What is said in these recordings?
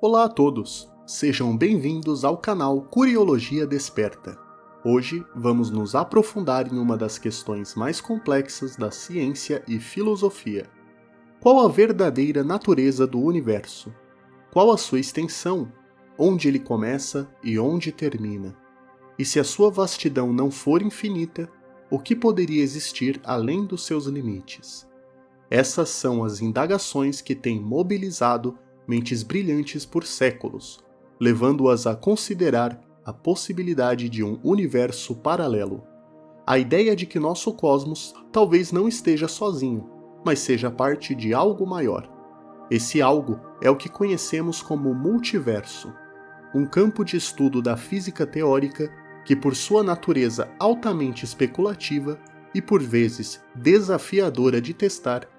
Olá a todos, sejam bem-vindos ao canal Curiologia Desperta. Hoje vamos nos aprofundar em uma das questões mais complexas da ciência e filosofia. Qual a verdadeira natureza do universo? Qual a sua extensão? Onde ele começa e onde termina? E se a sua vastidão não for infinita, o que poderia existir além dos seus limites? Essas são as indagações que têm mobilizado mentes brilhantes por séculos, levando-as a considerar a possibilidade de um universo paralelo. A ideia de que nosso cosmos talvez não esteja sozinho, mas seja parte de algo maior. Esse algo é o que conhecemos como multiverso, um campo de estudo da física teórica que, por sua natureza altamente especulativa e por vezes desafiadora de testar,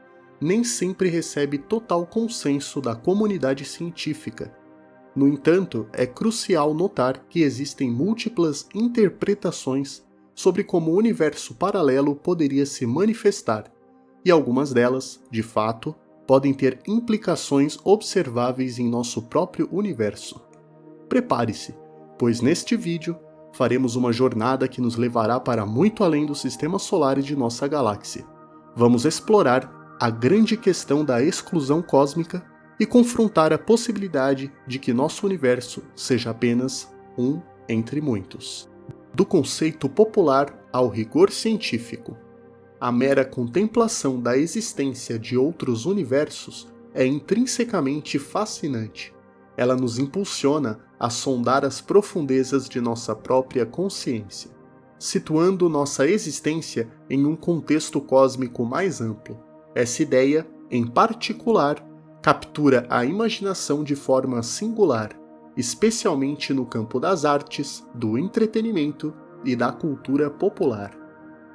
nem sempre recebe total consenso da comunidade científica. No entanto, é crucial notar que existem múltiplas interpretações sobre como o universo paralelo poderia se manifestar, e algumas delas, de fato, podem ter implicações observáveis em nosso próprio universo. Prepare-se, pois neste vídeo faremos uma jornada que nos levará para muito além do sistema solar e de nossa galáxia. Vamos explorar a grande questão da exclusão cósmica e confrontar a possibilidade de que nosso universo seja apenas um entre muitos. Do conceito popular ao rigor científico, a mera contemplação da existência de outros universos é intrinsecamente fascinante. Ela nos impulsiona a sondar as profundezas de nossa própria consciência, situando nossa existência em um contexto cósmico mais amplo. Essa ideia, em particular, captura a imaginação de forma singular, especialmente no campo das artes, do entretenimento e da cultura popular.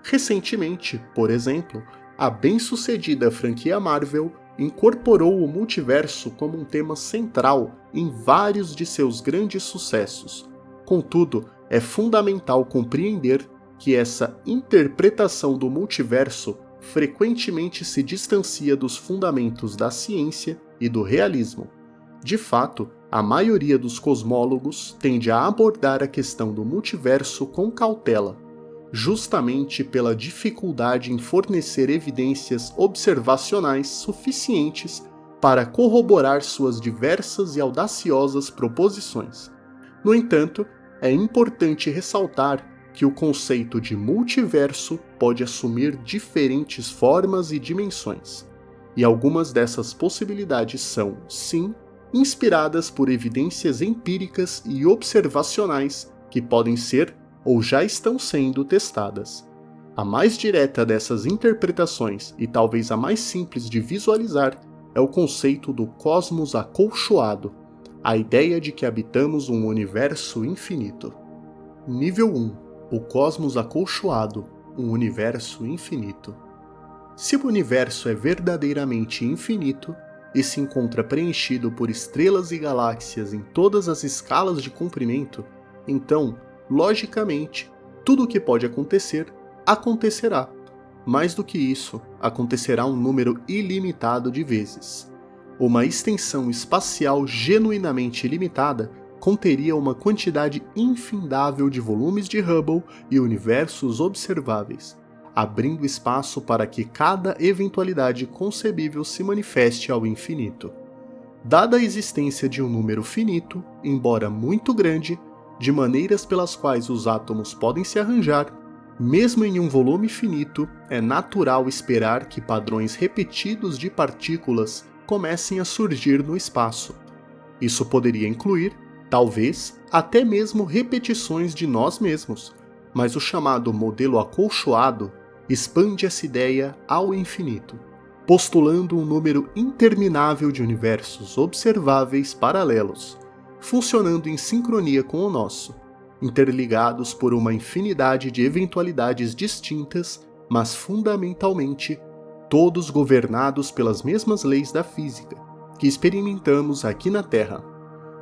Recentemente, por exemplo, a bem-sucedida franquia Marvel incorporou o multiverso como um tema central em vários de seus grandes sucessos. Contudo, é fundamental compreender que essa interpretação do multiverso frequentemente se distancia dos fundamentos da ciência e do realismo. De fato, a maioria dos cosmólogos tende a abordar a questão do multiverso com cautela, justamente pela dificuldade em fornecer evidências observacionais suficientes para corroborar suas diversas e audaciosas proposições. No entanto, é importante ressaltar que o conceito de multiverso pode assumir diferentes formas e dimensões, e algumas dessas possibilidades são, sim, inspiradas por evidências empíricas e observacionais que podem ser ou já estão sendo testadas. A mais direta dessas interpretações, e talvez a mais simples de visualizar, é o conceito do cosmos acolchoado, a ideia de que habitamos um universo infinito. Nível 1. O cosmos acolchoado, um universo infinito. Se o universo é verdadeiramente infinito e se encontra preenchido por estrelas e galáxias em todas as escalas de comprimento, então, logicamente, tudo o que pode acontecer, acontecerá. Mais do que isso, acontecerá um número ilimitado de vezes. Uma extensão espacial genuinamente limitada conteria uma quantidade infindável de volumes de Hubble e universos observáveis, abrindo espaço para que cada eventualidade concebível se manifeste ao infinito. Dada a existência de um número finito, embora muito grande, de maneiras pelas quais os átomos podem se arranjar, mesmo em um volume finito, é natural esperar que padrões repetidos de partículas comecem a surgir no espaço. Isso poderia incluir, talvez, até mesmo repetições de nós mesmos, mas o chamado modelo acolchoado expande essa ideia ao infinito, postulando um número interminável de universos observáveis paralelos, funcionando em sincronia com o nosso, interligados por uma infinidade de eventualidades distintas, mas fundamentalmente todos governados pelas mesmas leis da física que experimentamos aqui na Terra.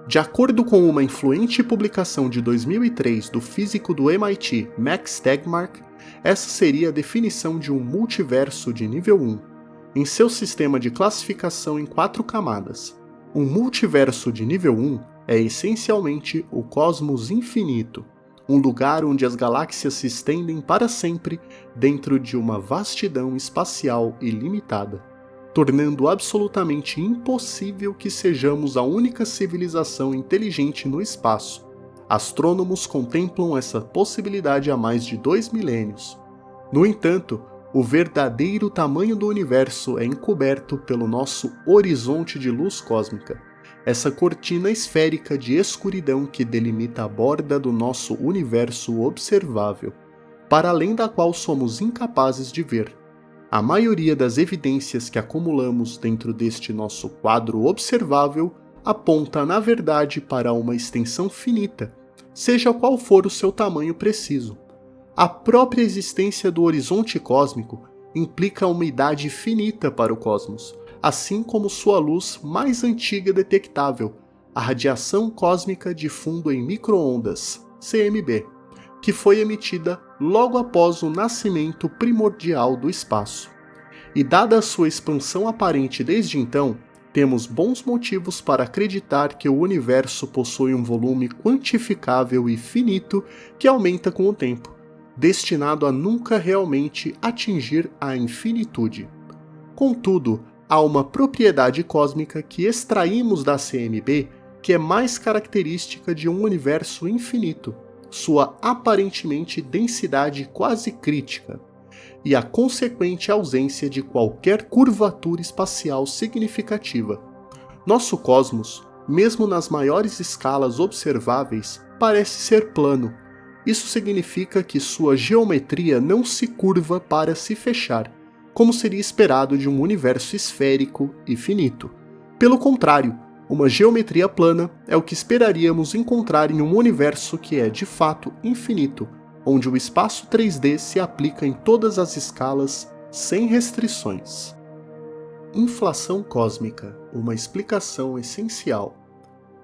De acordo com uma influente publicação de 2003 do físico do MIT Max Tegmark, essa seria a definição de um multiverso de nível 1, em seu sistema de classificação em 4 camadas. Um multiverso de nível 1 é essencialmente o cosmos infinito, um lugar onde as galáxias se estendem para sempre dentro de uma vastidão espacial ilimitada, tornando absolutamente impossível que sejamos a única civilização inteligente no espaço. Astrônomos contemplam essa possibilidade há mais de 2 milênios. No entanto, o verdadeiro tamanho do universo é encoberto pelo nosso horizonte de luz cósmica, essa cortina esférica de escuridão que delimita a borda do nosso universo observável, para além da qual somos incapazes de ver. A maioria das evidências que acumulamos dentro deste nosso quadro observável aponta, na verdade, para uma extensão finita, seja qual for o seu tamanho preciso. A própria existência do horizonte cósmico implica uma idade finita para o cosmos, assim como sua luz mais antiga detectável, a radiação cósmica de fundo em micro-ondas, CMB, que foi emitida logo após o nascimento primordial do espaço. E dada a sua expansão aparente desde então, temos bons motivos para acreditar que o universo possui um volume quantificável e finito que aumenta com o tempo, destinado a nunca realmente atingir a infinitude. Contudo, há uma propriedade cósmica que extraímos da CMB que é mais característica de um universo infinito, sua aparentemente densidade quase crítica, e a consequente ausência de qualquer curvatura espacial significativa. Nosso cosmos, mesmo nas maiores escalas observáveis, parece ser plano. Isso significa que sua geometria não se curva para se fechar, como seria esperado de um universo esférico e finito. Pelo contrário, uma geometria plana é o que esperaríamos encontrar em um universo que é de fato infinito, onde o espaço 3D se aplica em todas as escalas sem restrições. Inflação cósmica, uma explicação essencial.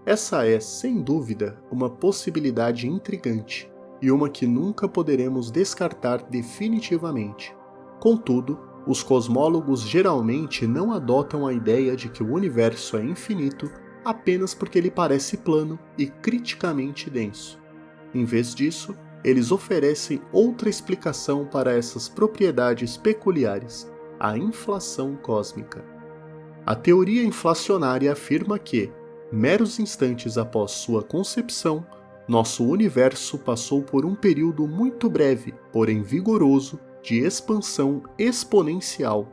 Essa é, sem dúvida, uma possibilidade intrigante e uma que nunca poderemos descartar definitivamente. Contudo, os cosmólogos geralmente não adotam a ideia de que o universo é infinito apenas porque ele parece plano e criticamente denso. Em vez disso, eles oferecem outra explicação para essas propriedades peculiares, a inflação cósmica. A teoria inflacionária afirma que, meros instantes após sua concepção, nosso universo passou por um período muito breve, porém vigoroso, de expansão exponencial.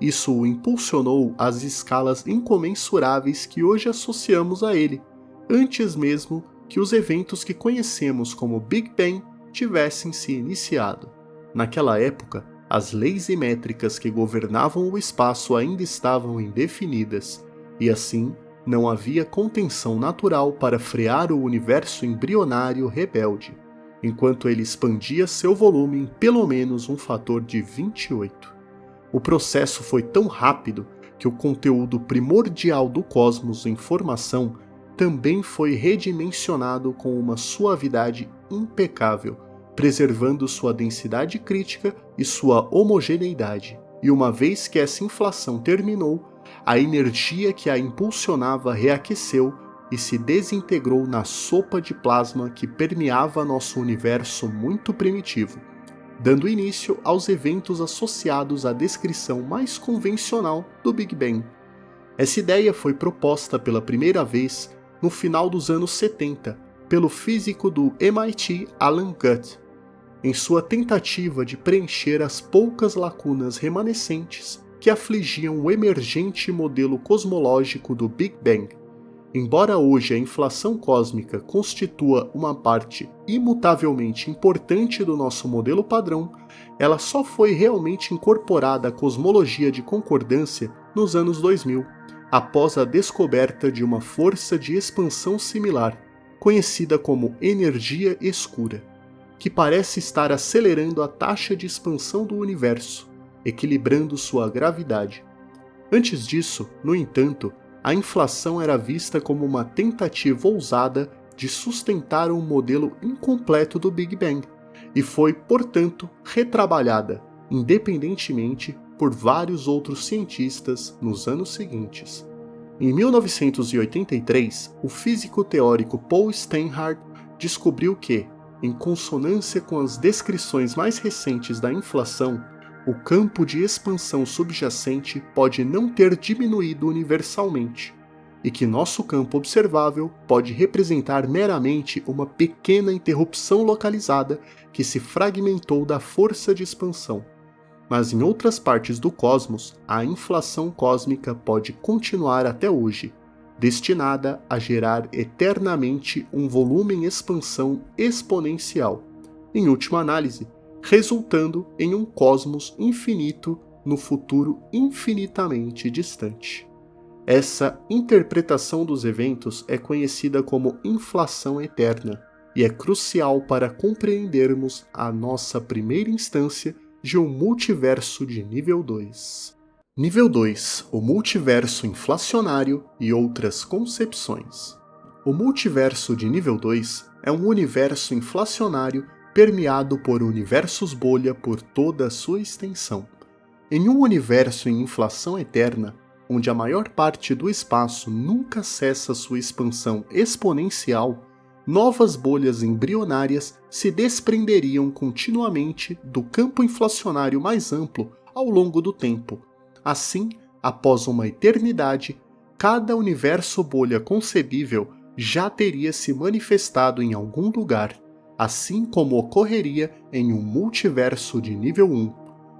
Isso o impulsionou às escalas incomensuráveis que hoje associamos a ele, antes mesmo que os eventos que conhecemos como Big Bang tivessem se iniciado. Naquela época, as leis e métricas que governavam o espaço ainda estavam indefinidas, e assim não havia contenção natural para frear o universo embrionário rebelde, enquanto ele expandia seu volume em pelo menos um fator de 28. O processo foi tão rápido que o conteúdo primordial do cosmos em formação também foi redimensionado com uma suavidade impecável, preservando sua densidade crítica e sua homogeneidade. E uma vez que essa inflação terminou, a energia que a impulsionava reaqueceu e se desintegrou na sopa de plasma que permeava nosso universo muito primitivo, dando início aos eventos associados à descrição mais convencional do Big Bang. Essa ideia foi proposta pela primeira vez no final dos anos 70 pelo físico do MIT Alan Guth, em sua tentativa de preencher as poucas lacunas remanescentes que afligiam o emergente modelo cosmológico do Big Bang. Embora hoje a inflação cósmica constitua uma parte imutavelmente importante do nosso modelo padrão, ela só foi realmente incorporada à cosmologia de concordância nos anos 2000, após a descoberta de uma força de expansão similar, conhecida como energia escura, que parece estar acelerando a taxa de expansão do universo, equilibrando sua gravidade. Antes disso, no entanto, a inflação era vista como uma tentativa ousada de sustentar um modelo incompleto do Big Bang, e foi, portanto, retrabalhada, independentemente, por vários outros cientistas nos anos seguintes. Em 1983, o físico teórico Paul Steinhardt descobriu que, em consonância com as descrições mais recentes da inflação, o campo de expansão subjacente pode não ter diminuído universalmente, e que nosso campo observável pode representar meramente uma pequena interrupção localizada que se fragmentou da força de expansão. Mas em outras partes do cosmos, a inflação cósmica pode continuar até hoje, destinada a gerar eternamente um volume em expansão exponencial, em última análise, resultando em um cosmos infinito no futuro infinitamente distante. Essa interpretação dos eventos é conhecida como inflação eterna e é crucial para compreendermos a nossa primeira instância de um multiverso de nível 2. Nível 2, o multiverso inflacionário e outras concepções. O multiverso de nível 2 é um universo inflacionário permeado por universos bolha por toda a sua extensão. Em um universo em inflação eterna, onde a maior parte do espaço nunca cessa sua expansão exponencial, novas bolhas embrionárias se desprenderiam continuamente do campo inflacionário mais amplo ao longo do tempo. Assim, após uma eternidade, cada universo bolha concebível já teria se manifestado em algum lugar, assim como ocorreria em um multiverso de nível 1.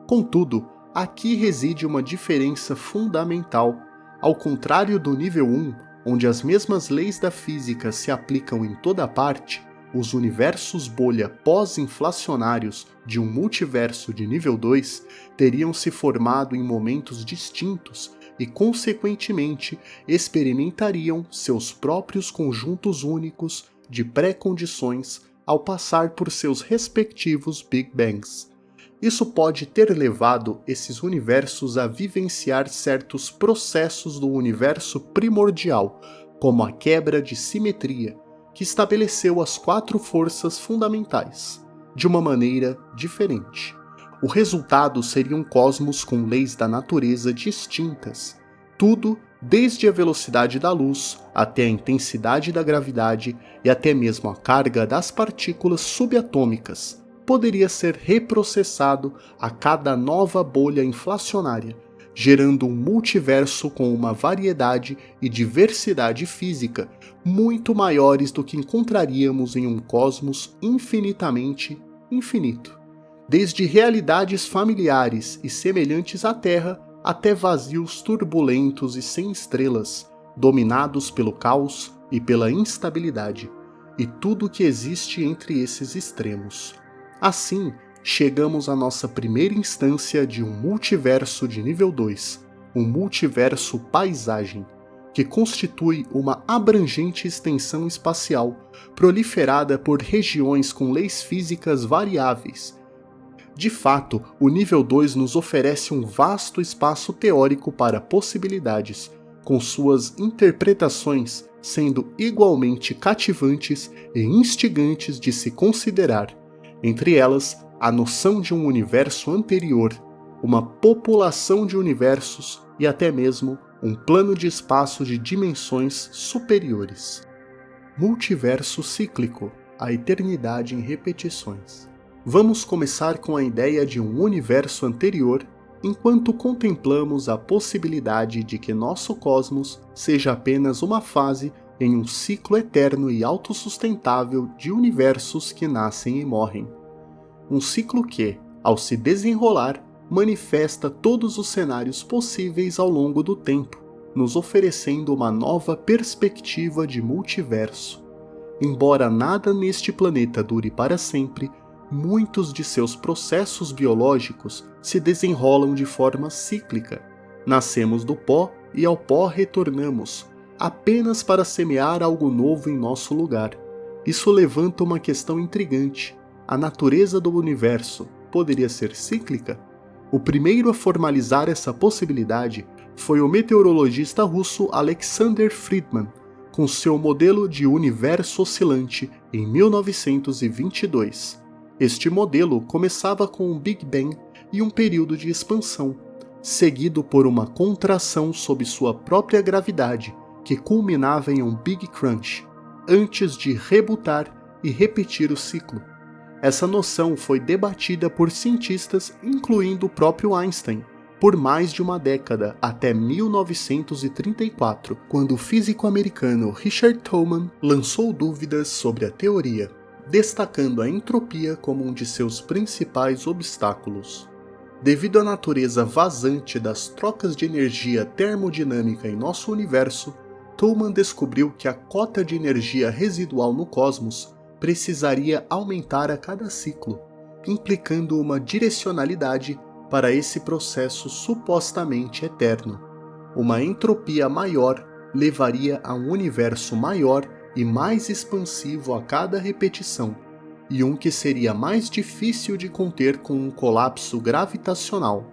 Contudo, aqui reside uma diferença fundamental. Ao contrário do nível 1, onde as mesmas leis da física se aplicam em toda parte, os universos bolha pós-inflacionários de um multiverso de nível 2 teriam se formado em momentos distintos e, consequentemente, experimentariam seus próprios conjuntos únicos de pré-condições ao passar por seus respectivos Big Bangs. Isso pode ter levado esses universos a vivenciar certos processos do universo primordial, como a quebra de simetria, que estabeleceu as 4 forças fundamentais, de uma maneira diferente. O resultado seria um cosmos com leis da natureza distintas, tudo desde a velocidade da luz até a intensidade da gravidade e até mesmo a carga das partículas subatômicas, poderia ser reprocessado a cada nova bolha inflacionária, gerando um multiverso com uma variedade e diversidade física muito maiores do que encontraríamos em um cosmos infinitamente infinito. Desde realidades familiares e semelhantes à Terra até vazios turbulentos e sem estrelas, dominados pelo caos e pela instabilidade, e tudo o que existe entre esses extremos. Assim, chegamos à nossa primeira instância de um multiverso de nível 2, um multiverso paisagem, que constitui uma abrangente extensão espacial, proliferada por regiões com leis físicas variáveis. De fato, o nível 2 nos oferece um vasto espaço teórico para possibilidades, com suas interpretações sendo igualmente cativantes e instigantes de se considerar. Entre elas, a noção de um universo anterior, uma população de universos e até mesmo um plano de espaço de dimensões superiores. Multiverso cíclico, a eternidade em repetições. Vamos começar com a ideia de um universo anterior, enquanto contemplamos a possibilidade de que nosso cosmos seja apenas uma fase em um ciclo eterno e autossustentável de universos que nascem e morrem. Um ciclo que, ao se desenrolar, manifesta todos os cenários possíveis ao longo do tempo, nos oferecendo uma nova perspectiva de multiverso. Embora nada neste planeta dure para sempre, muitos de seus processos biológicos se desenrolam de forma cíclica. Nascemos do pó e ao pó retornamos, apenas para semear algo novo em nosso lugar. Isso levanta uma questão intrigante. A natureza do universo poderia ser cíclica? O primeiro a formalizar essa possibilidade foi o meteorologista russo Alexander Friedman, com seu modelo de universo oscilante em 1922. Este modelo começava com um Big Bang e um período de expansão. seguido por uma contração sob sua própria gravidade, que culminava em um Big Crunch, antes de rebutar e repetir o ciclo. Essa noção foi debatida por cientistas, incluindo o próprio Einstein, por mais de uma década, até 1934, quando o físico americano Richard Tolman lançou dúvidas sobre a teoria, destacando a entropia como um de seus principais obstáculos. Devido à natureza vazante das trocas de energia termodinâmica em nosso universo, Tolman descobriu que a cota de energia residual no cosmos precisaria aumentar a cada ciclo, implicando uma direcionalidade para esse processo supostamente eterno. Uma entropia maior levaria a um universo maior e mais expansivo a cada repetição, e um que seria mais difícil de conter com um colapso gravitacional.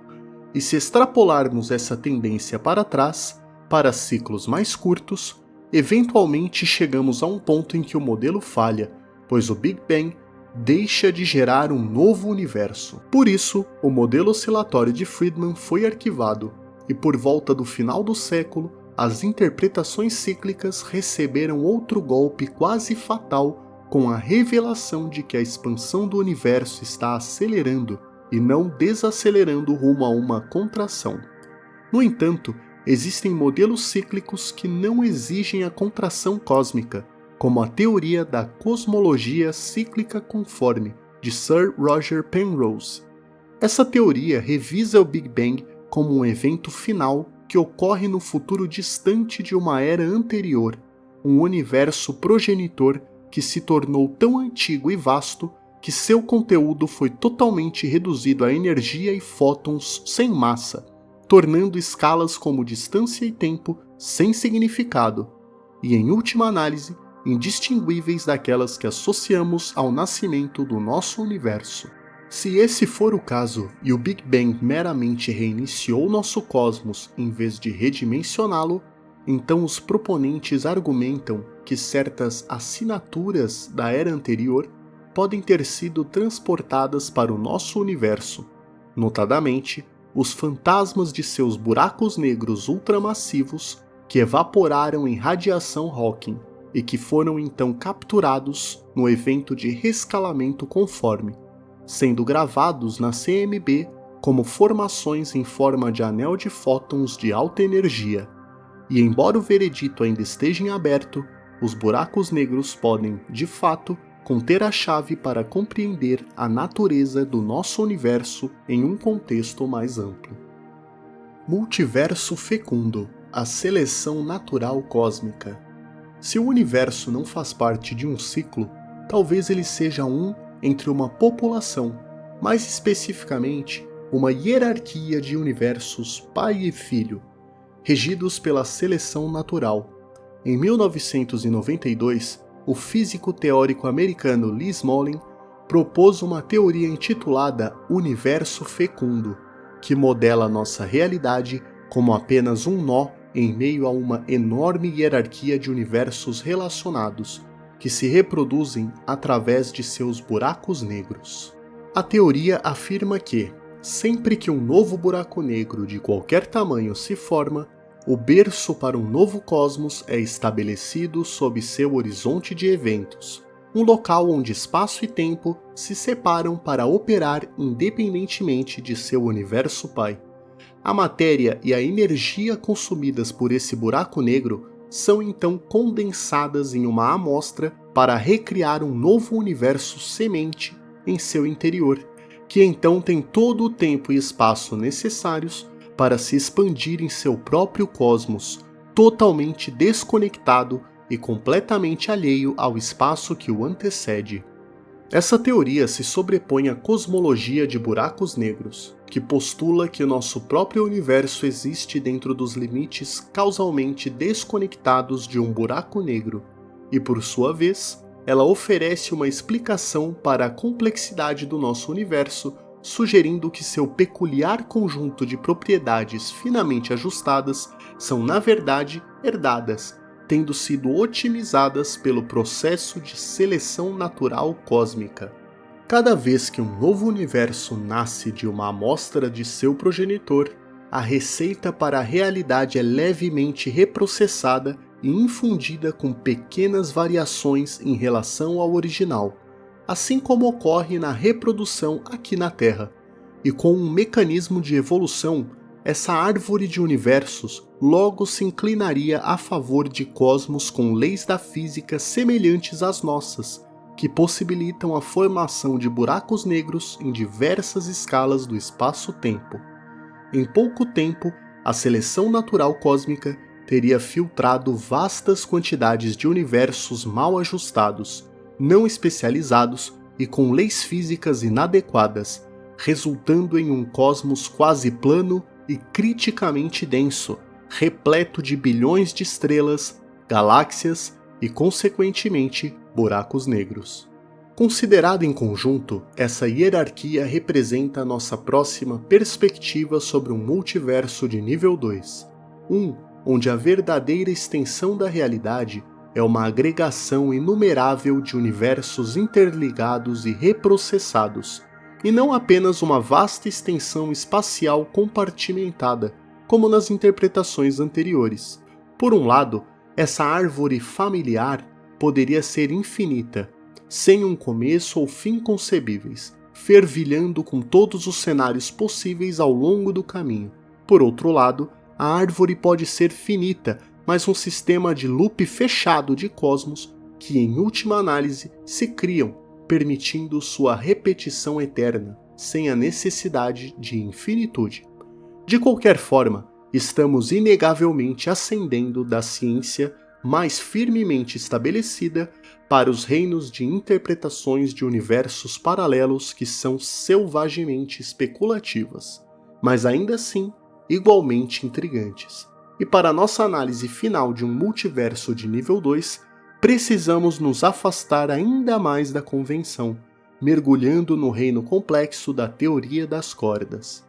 E se extrapolarmos essa tendência para trás, para ciclos mais curtos, eventualmente chegamos a um ponto em que o modelo falha, pois o Big Bang deixa de gerar um novo universo. Por isso, o modelo oscilatório de Friedman foi arquivado, e por volta do final do século, as interpretações cíclicas receberam outro golpe quase fatal com a revelação de que a expansão do universo está acelerando e não desacelerando rumo a uma contração. No entanto, existem modelos cíclicos que não exigem a contração cósmica, como a teoria da cosmologia cíclica conforme, de Sir Roger Penrose. Essa teoria revisa o Big Bang como um evento final que ocorre no futuro distante de uma era anterior, um universo progenitor que se tornou tão antigo e vasto que seu conteúdo foi totalmente reduzido a energia e fótons sem massa, tornando escalas como distância e tempo sem significado, e em última análise, indistinguíveis daquelas que associamos ao nascimento do nosso universo. Se esse for o caso e o Big Bang meramente reiniciou nosso cosmos em vez de redimensioná-lo, então os proponentes argumentam que certas assinaturas da era anterior podem ter sido transportadas para o nosso universo, notadamente os fantasmas de seus buracos negros ultramassivos que evaporaram em radiação Hawking e que foram então capturados no evento de rescalamento conforme, sendo gravados na CMB como formações em forma de anel de fótons de alta energia. E embora o veredito ainda esteja em aberto, os buracos negros podem, de fato, conter a chave para compreender a natureza do nosso universo em um contexto mais amplo. Multiverso fecundo, a seleção natural cósmica. Se o universo não faz parte de um ciclo, talvez ele seja um entre uma população, mais especificamente, uma hierarquia de universos pai e filho, regidos pela seleção natural. Em 1992, o físico teórico americano Lee Smolin propôs uma teoria intitulada Universo Fecundo, que modela nossa realidade como apenas um nó em meio a uma enorme hierarquia de universos relacionados, que se reproduzem através de seus buracos negros. A teoria afirma que, sempre que um novo buraco negro de qualquer tamanho se forma, o berço para um novo cosmos é estabelecido sob seu horizonte de eventos, um local onde espaço e tempo se separam para operar independentemente de seu universo pai. A matéria e a energia consumidas por esse buraco negro são então condensadas em uma amostra para recriar um novo universo semente em seu interior, que então tem todo o tempo e espaço necessários para se expandir em seu próprio cosmos, totalmente desconectado e completamente alheio ao espaço que o antecede. Essa teoria se sobrepõe à cosmologia de buracos negros, que postula que nosso próprio universo existe dentro dos limites causalmente desconectados de um buraco negro, e por sua vez, ela oferece uma explicação para a complexidade do nosso universo, sugerindo que seu peculiar conjunto de propriedades finamente ajustadas são, na verdade, herdadas, tendo sido otimizadas pelo processo de seleção natural cósmica. Cada vez que um novo universo nasce de uma amostra de seu progenitor, a receita para a realidade é levemente reprocessada e infundida com pequenas variações em relação ao original, assim como ocorre na reprodução aqui na Terra. E com um mecanismo de evolução, essa árvore de universos logo se inclinaria a favor de cosmos com leis da física semelhantes às nossas, que possibilitam a formação de buracos negros em diversas escalas do espaço-tempo. Em pouco tempo, a seleção natural cósmica teria filtrado vastas quantidades de universos mal ajustados, não especializados e com leis físicas inadequadas, resultando em um cosmos quase plano e criticamente denso, repleto de bilhões de estrelas, galáxias e, consequentemente, buracos negros. Considerada em conjunto, essa hierarquia representa a nossa próxima perspectiva sobre um multiverso de nível 2, onde a verdadeira extensão da realidade é uma agregação inumerável de universos interligados e reprocessados, e não apenas uma vasta extensão espacial compartimentada, como nas interpretações anteriores. Por um lado, essa árvore familiar poderia ser infinita, sem um começo ou fim concebíveis, fervilhando com todos os cenários possíveis ao longo do caminho. Por outro lado, a árvore pode ser finita, mas um sistema de loop fechado de cosmos que, em última análise, se criam, permitindo sua repetição eterna, sem a necessidade de infinitude. De qualquer forma, estamos inegavelmente ascendendo da ciência mais firmemente estabelecida para os reinos de interpretações de universos paralelos que são selvagemente especulativas, mas ainda assim igualmente intrigantes. E para nossa análise final de um multiverso de nível 2, precisamos nos afastar ainda mais da convenção, mergulhando no reino complexo da teoria das cordas.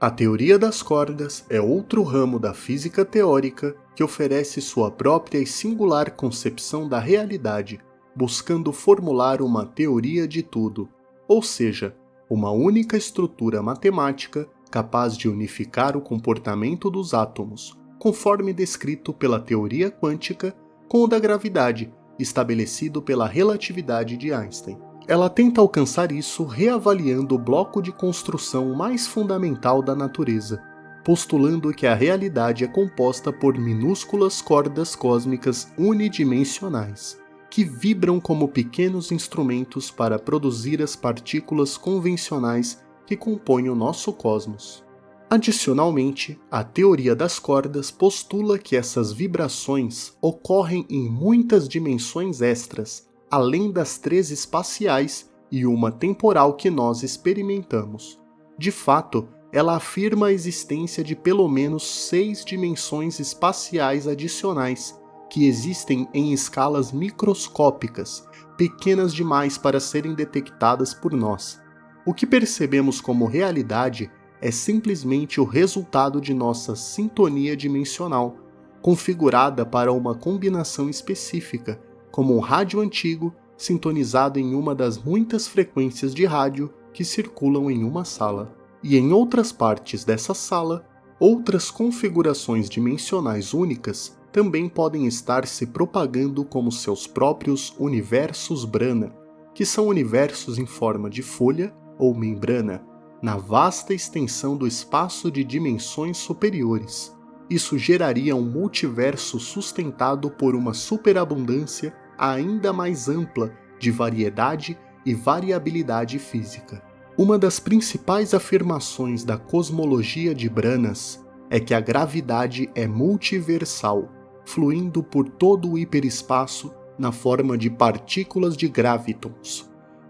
A teoria das cordas é outro ramo da física teórica que oferece sua própria e singular concepção da realidade, buscando formular uma teoria de tudo, ou seja, uma única estrutura matemática capaz de unificar o comportamento dos átomos, conforme descrito pela teoria quântica, com o da gravidade, estabelecido pela relatividade de Einstein. Ela tenta alcançar isso reavaliando o bloco de construção mais fundamental da natureza, postulando que a realidade é composta por minúsculas cordas cósmicas unidimensionais, que vibram como pequenos instrumentos para produzir as partículas convencionais que compõem o nosso cosmos. Adicionalmente, a teoria das cordas postula que essas vibrações ocorrem em muitas dimensões extras, além das 3 espaciais e uma temporal que nós experimentamos. De fato, ela afirma a existência de pelo menos 6 dimensões espaciais adicionais, que existem em escalas microscópicas, pequenas demais para serem detectadas por nós. O que percebemos como realidade é simplesmente o resultado de nossa sintonia dimensional, configurada para uma combinação específica, como um rádio antigo sintonizado em uma das muitas frequências de rádio que circulam em uma sala. E em outras partes dessa sala, outras configurações dimensionais únicas também podem estar se propagando como seus próprios universos Brana, que são universos em forma de folha ou membrana, na vasta extensão do espaço de dimensões superiores. Isso geraria um multiverso sustentado por uma superabundância ainda mais ampla de variedade e variabilidade física. Uma das principais afirmações da cosmologia de Branas é que a gravidade é multiversal, fluindo por todo o hiperespaço na forma de partículas de gravitons,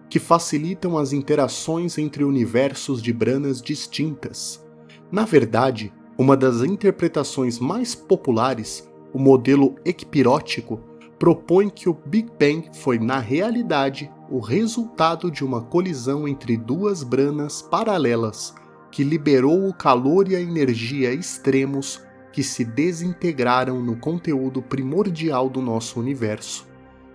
que facilitam as interações entre universos de branas distintas. Na verdade, uma das interpretações mais populares, o modelo equipirótico, propõe que o Big Bang foi, na realidade, o resultado de uma colisão entre 2 branas paralelas, que liberou o calor e a energia extremos que se desintegraram no conteúdo primordial do nosso universo.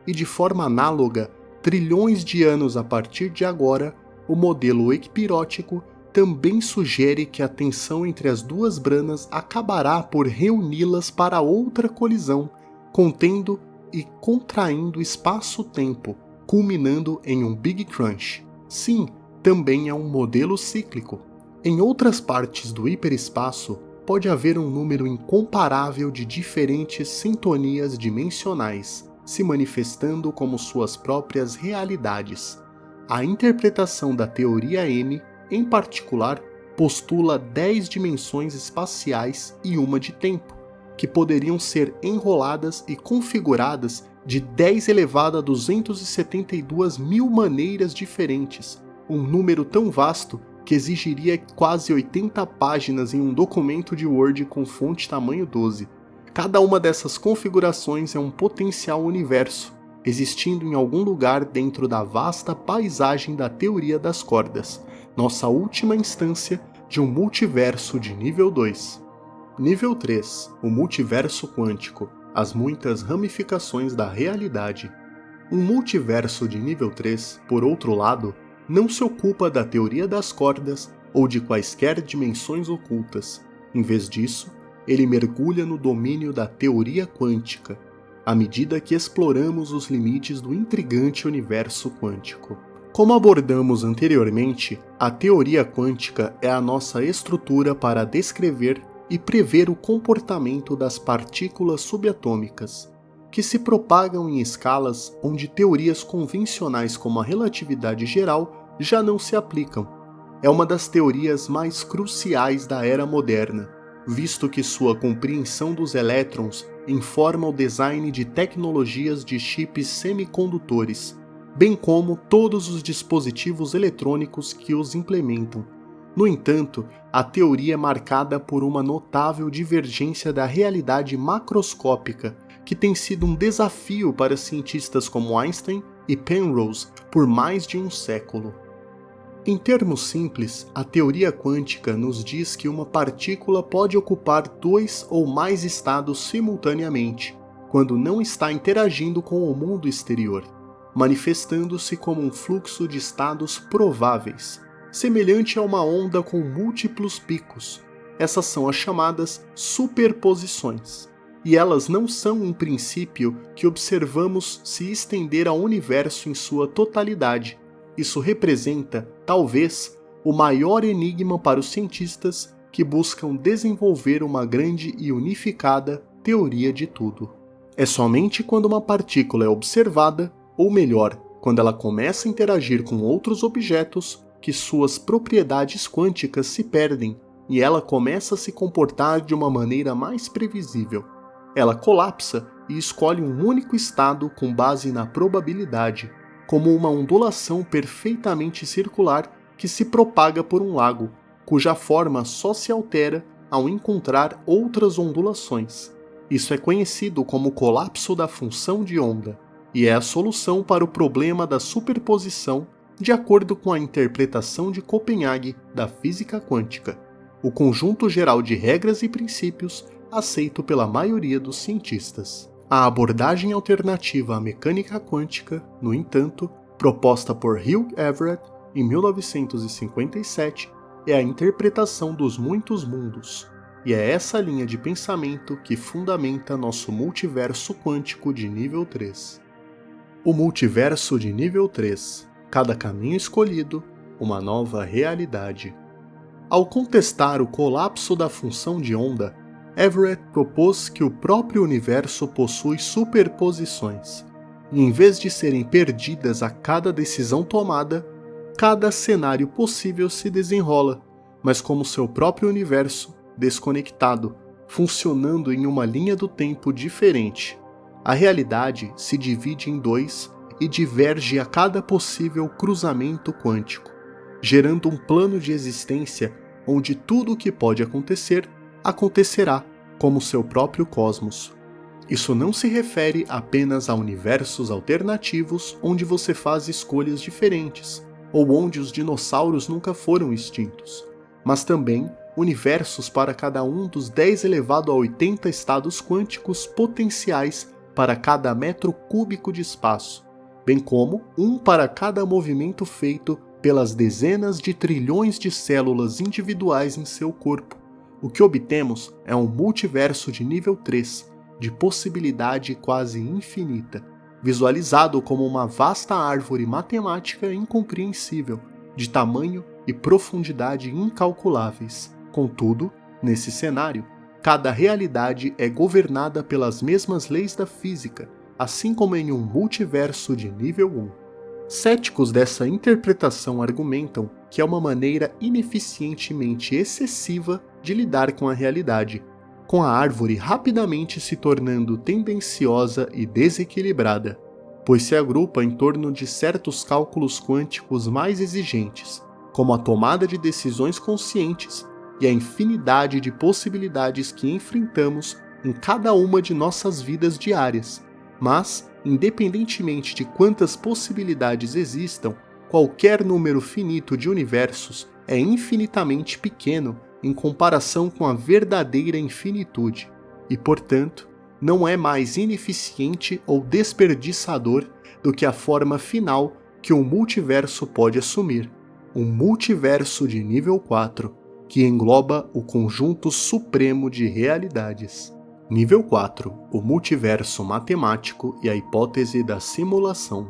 E de forma análoga, trilhões de anos a partir de agora, o modelo equipirótico também sugere que a tensão entre as duas branas acabará por reuni-las para outra colisão, contendo e contraindo espaço-tempo, culminando em um Big Crunch. Sim, também é um modelo cíclico. Em outras partes do hiperespaço, pode haver um número incomparável de diferentes sintonias dimensionais, se manifestando como suas próprias realidades. A interpretação da teoria N, em particular, postula 10 dimensões espaciais e uma de tempo, que poderiam ser enroladas e configuradas de 10 elevado a 272 mil maneiras diferentes, um número tão vasto que exigiria quase 80 páginas em um documento de Word com fonte tamanho 12. Cada uma dessas configurações é um potencial universo, existindo em algum lugar dentro da vasta paisagem da teoria das cordas, nossa última instância de um multiverso de nível 2. Nível 3, o multiverso quântico, as muitas ramificações da realidade. Um multiverso de nível 3, por outro lado, não se ocupa da teoria das cordas ou de quaisquer dimensões ocultas. Em vez disso, ele mergulha no domínio da teoria quântica, à medida que exploramos os limites do intrigante universo quântico. Como abordamos anteriormente, a teoria quântica é a nossa estrutura para descrever e prever o comportamento das partículas subatômicas, que se propagam em escalas onde teorias convencionais como a relatividade geral já não se aplicam. É uma das teorias mais cruciais da era moderna, visto que sua compreensão dos elétrons informa o design de tecnologias de chips semicondutores, bem como todos os dispositivos eletrônicos que os implementam. No entanto, a teoria é marcada por uma notável divergência da realidade macroscópica, que tem sido um desafio para cientistas como Einstein e Penrose por mais de um século. Em termos simples, a teoria quântica nos diz que uma partícula pode ocupar 2 ou mais estados simultaneamente, quando não está interagindo com o mundo exterior, manifestando-se como um fluxo de estados prováveis, semelhante a uma onda com múltiplos picos. Essas são as chamadas superposições, e elas não são um princípio que observamos se estender ao universo em sua totalidade. Isso representa, talvez, o maior enigma para os cientistas que buscam desenvolver uma grande e unificada teoria de tudo. É somente quando uma partícula é observada, ou melhor, quando ela começa a interagir com outros objetos, que suas propriedades quânticas se perdem e ela começa a se comportar de uma maneira mais previsível. Ela colapsa e escolhe um único estado com base na probabilidade, como uma ondulação perfeitamente circular que se propaga por um lago, cuja forma só se altera ao encontrar outras ondulações. Isso é conhecido como colapso da função de onda, e é a solução para o problema da superposição de acordo com a interpretação de Copenhague da física quântica, o conjunto geral de regras e princípios aceito pela maioria dos cientistas. A abordagem alternativa à mecânica quântica, no entanto, proposta por Hugh Everett em 1957, é a interpretação dos muitos mundos, e é essa linha de pensamento que fundamenta nosso multiverso quântico de nível 3. O multiverso de nível 3. Cada caminho escolhido, uma nova realidade. Ao contestar o colapso da função de onda, Everett propôs que o próprio universo possui superposições, e em vez de serem perdidas a cada decisão tomada, cada cenário possível se desenrola, mas como seu próprio universo, desconectado, funcionando em uma linha do tempo diferente. A realidade se divide em dois e diverge a cada possível cruzamento quântico, gerando um plano de existência onde tudo o que pode acontecer, acontecerá, como seu próprio cosmos. Isso não se refere apenas a universos alternativos onde você faz escolhas diferentes, ou onde os dinossauros nunca foram extintos, mas também universos para cada um dos 10 elevado a 80 estados quânticos potenciais para cada metro cúbico de espaço, bem como um para cada movimento feito pelas dezenas de trilhões de células individuais em seu corpo. O que obtemos é um multiverso de nível 3, de possibilidade quase infinita, visualizado como uma vasta árvore matemática incompreensível, de tamanho e profundidade incalculáveis. Contudo, nesse cenário, cada realidade é governada pelas mesmas leis da física, assim como em um multiverso de nível 1. Céticos dessa interpretação argumentam que é uma maneira ineficientemente excessiva de lidar com a realidade, com a árvore rapidamente se tornando tendenciosa e desequilibrada, pois se agrupa em torno de certos cálculos quânticos mais exigentes, como a tomada de decisões conscientes e a infinidade de possibilidades que enfrentamos em cada uma de nossas vidas diárias. Mas, independentemente de quantas possibilidades existam, qualquer número finito de universos é infinitamente pequeno em comparação com a verdadeira infinitude, e, portanto, não é mais ineficiente ou desperdiçador do que a forma final que um multiverso pode assumir, um multiverso de nível 4, que engloba o conjunto supremo de realidades. Nível 4, o multiverso matemático e a hipótese da simulação.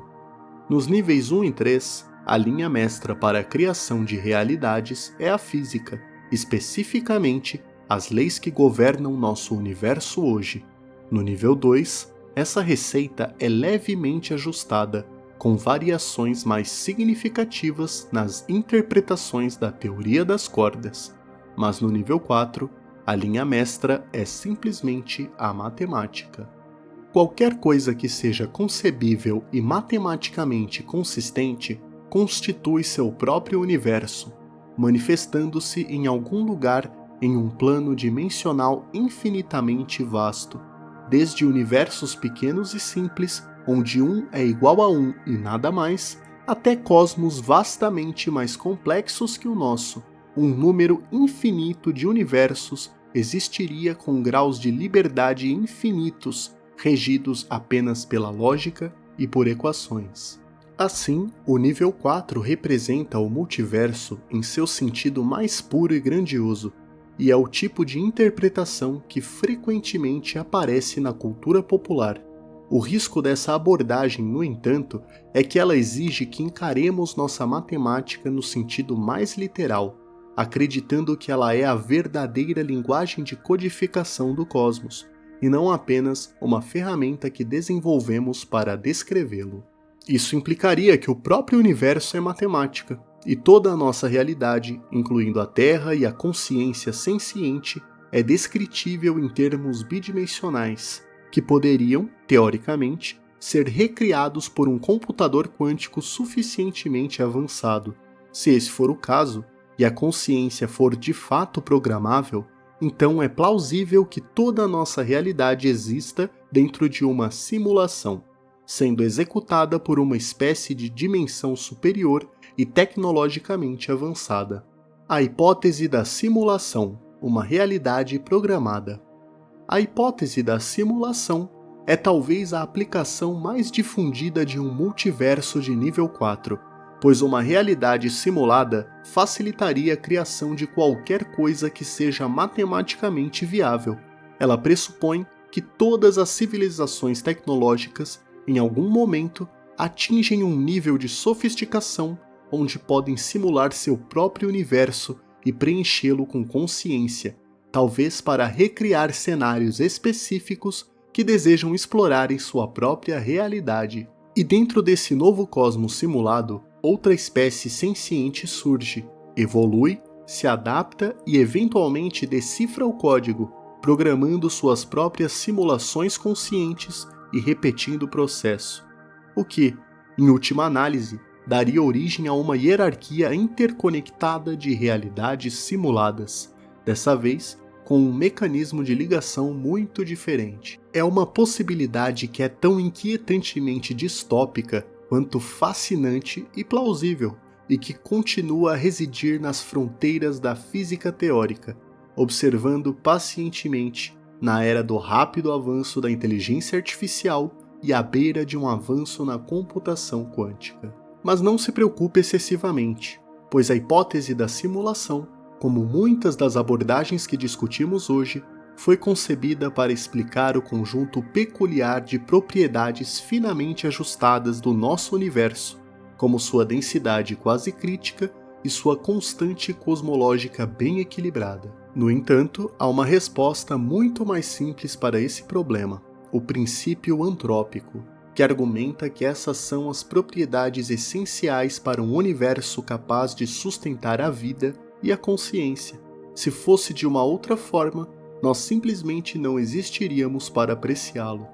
Nos níveis 1 e 3, a linha mestra para a criação de realidades é a física, especificamente as leis que governam nosso universo hoje. No nível 2, essa receita é levemente ajustada, com variações mais significativas nas interpretações da teoria das cordas. Mas no nível 4, a linha mestra é simplesmente a matemática. Qualquer coisa que seja concebível e matematicamente consistente constitui seu próprio universo, manifestando-se em algum lugar em um plano dimensional infinitamente vasto, desde universos pequenos e simples, onde um é igual a um e nada mais, até cosmos vastamente mais complexos que o nosso. Um número infinito de universos existiria com graus de liberdade infinitos, regidos apenas pela lógica e por equações. Assim, o nível 4 representa o multiverso em seu sentido mais puro e grandioso, e é o tipo de interpretação que frequentemente aparece na cultura popular. O risco dessa abordagem, no entanto, é que ela exige que encaremos nossa matemática no sentido mais literal, acreditando que ela é a verdadeira linguagem de codificação do cosmos, e não apenas uma ferramenta que desenvolvemos para descrevê-lo. Isso implicaria que o próprio universo é matemática, e toda a nossa realidade, incluindo a Terra e a consciência senciente, é descritível em termos bidimensionais, que poderiam, teoricamente, ser recriados por um computador quântico suficientemente avançado. Se esse for o caso, e a consciência for de fato programável, então é plausível que toda a nossa realidade exista dentro de uma simulação, sendo executada por uma espécie de dimensão superior e tecnologicamente avançada. A hipótese da simulação, uma realidade programada. A hipótese da simulação é talvez a aplicação mais difundida de um multiverso de nível 4, pois uma realidade simulada facilitaria a criação de qualquer coisa que seja matematicamente viável. Ela pressupõe que todas as civilizações tecnológicas, em algum momento, atingem um nível de sofisticação onde podem simular seu próprio universo e preenchê-lo com consciência, talvez para recriar cenários específicos que desejam explorar em sua própria realidade. E dentro desse novo cosmos simulado, outra espécie senciente surge, evolui, se adapta e eventualmente decifra o código, programando suas próprias simulações conscientes e repetindo o processo. O que, em última análise, daria origem a uma hierarquia interconectada de realidades simuladas, dessa vez com um mecanismo de ligação muito diferente. É uma possibilidade que é tão inquietantemente distópica quanto fascinante e plausível, e que continua a residir nas fronteiras da física teórica, observando pacientemente na era do rápido avanço da inteligência artificial e à beira de um avanço na computação quântica. Mas não se preocupe excessivamente, pois a hipótese da simulação, como muitas das abordagens que discutimos hoje, foi concebida para explicar o conjunto peculiar de propriedades finamente ajustadas do nosso universo, como sua densidade quase crítica e sua constante cosmológica bem equilibrada. No entanto, há uma resposta muito mais simples para esse problema, o princípio antrópico, que argumenta que essas são as propriedades essenciais para um universo capaz de sustentar a vida e a consciência. Se fosse de uma outra forma, nós simplesmente não existiríamos para apreciá-lo.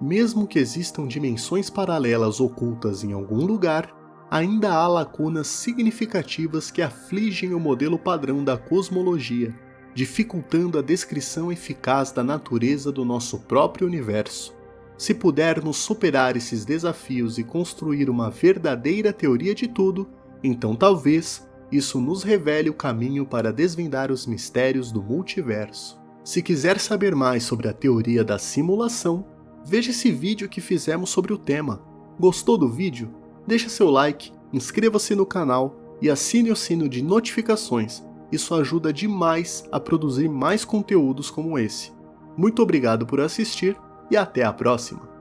Mesmo que existam dimensões paralelas ocultas em algum lugar, ainda há lacunas significativas que afligem o modelo padrão da cosmologia, dificultando a descrição eficaz da natureza do nosso próprio universo. Se pudermos superar esses desafios e construir uma verdadeira teoria de tudo, então talvez isso nos revele o caminho para desvendar os mistérios do multiverso. Se quiser saber mais sobre a teoria da simulação, veja esse vídeo que fizemos sobre o tema. Gostou do vídeo? Deixe seu like, inscreva-se no canal e assine o sino de notificações. Isso ajuda demais a produzir mais conteúdos como esse. Muito obrigado por assistir e até a próxima!